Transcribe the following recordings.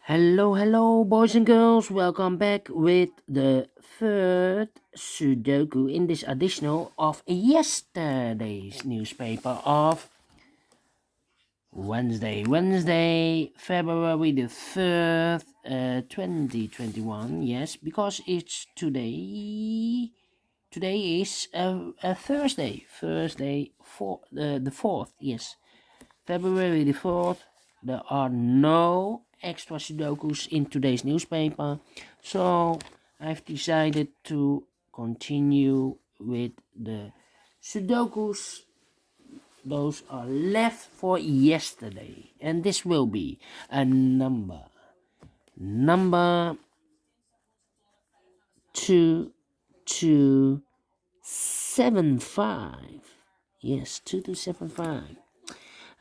Hello, boys and girls. Welcome back with the third Sudoku in this additional of yesterday's newspaper of Wednesday, February the 3rd, 2021. Yes, because it's today. Today is a Thursday, the 4th. Yes, February the 4th. There are no extra Sudokus in today's newspaper, so I've decided to continue with the Sudokus. Those are left for yesterday, and this will be a number 2275. Yes, 2275.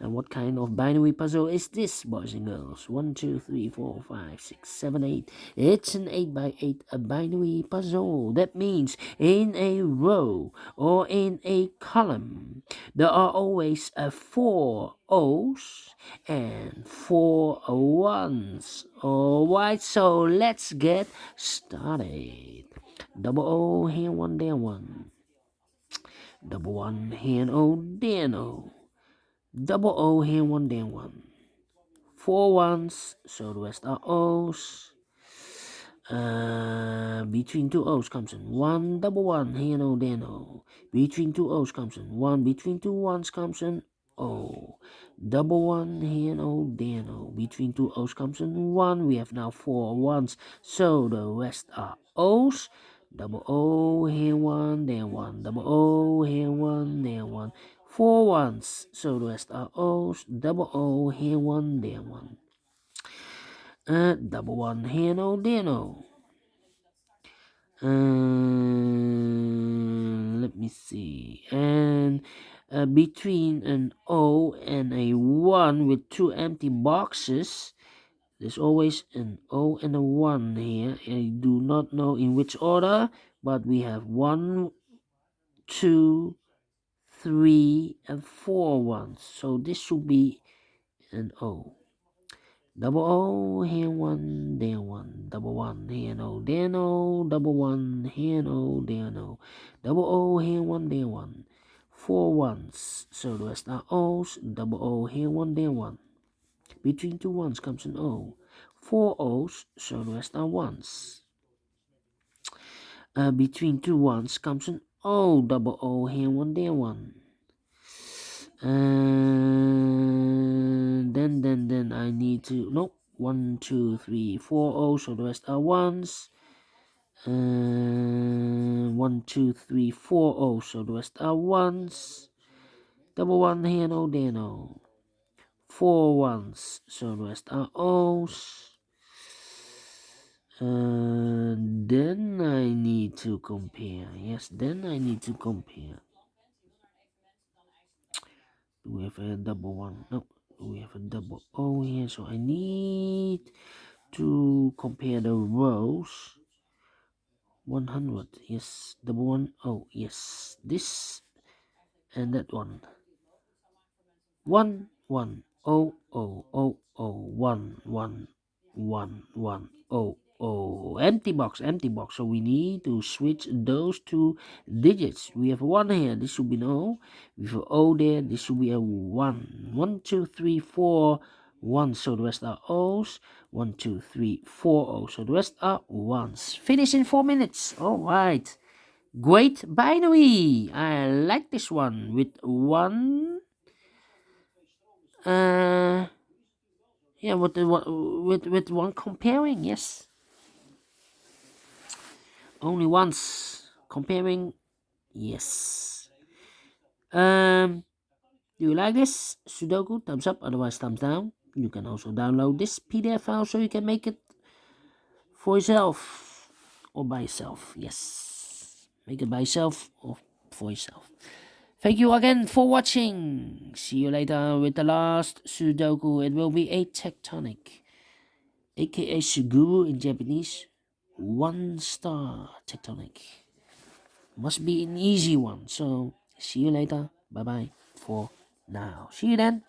And what kind of binary puzzle is this, boys and girls? 1, 2, 3, 4, 5, 6, 7, 8. It's an 8 by 8 a binary puzzle. That means in a row or in a column, there are always 4 O's and 4 1's. Alright, so let's get started. Double O here, one there, one. Double one here, oh there, no. Double O here, one there, one. 4 1's, so the rest are O's. Between 2 O's comes in 1, double 1, here, no, there, no. Between 2 O's comes in 1, between 2 1's comes in O. Double 1, here, no, there, no. Between 2 O's comes in 1, we have now 4 1's, so the rest are O's. Double O, here, 1, there, 1. Double O, here, 1, there, 1. 4 1's, so the rest are O's. Double O, here, 1, there, 1. Double 1, here, no, there, no. Let me see. And between an O and a 1 with 2 empty boxes, there's always an O and a 1 here. I do not know in which order, but we have 1, 2, 3, and 4 ones. So this should be an O. Double O, here 1, there 1. Double 1, here no, there no. Double 1, here no, there no. Double O, here 1, there 1. 4 1's, so the rest are O's. Double O, here 1, there 1. Between 2 1's comes an O. 4 O's, so the rest are 1's. Between 2 1's comes an O. Double O, here 1, there 1. Then I need to, nope, 1, 2, 3, 4 O's, so the rest are 1's. 1, 2, 3, 4 O's, so the rest are 1's. Double 1 here, no, there, no. 4 1's, so the rest are O's. Then I need to compare. Yes, then I need to compare. Do we have a double 1? No. Do we have a double O here? So I need to compare the rows. 100. Yes. Double 1. Oh, yes. This and that one. 1 1 0 0 0 0 1 1 1 1 0 0. Empty box. So we need to switch those two digits. We have a 1 here. This should be an O. We have an O there. This should be a 1. 1 2 3 4 1. So the rest are O's. 1 2 3 4 O's. So the rest are 1's. Finish in 4 minutes. All right. Great binary. I like this one with 1. Yeah, with one comparing, yes. Only once comparing, yes. Do you like this Sudoku? Thumbs up, otherwise thumbs down. You can also download this PDF file so you can make it for yourself or by yourself. Yes, make it by yourself or for yourself. Thank you again for watching. See you later with the last Sudoku. It will be a tectonic, aka Suguru in Japanese. 1 star tectonic. Must be an easy one. So see you later. Bye bye for now. See you then.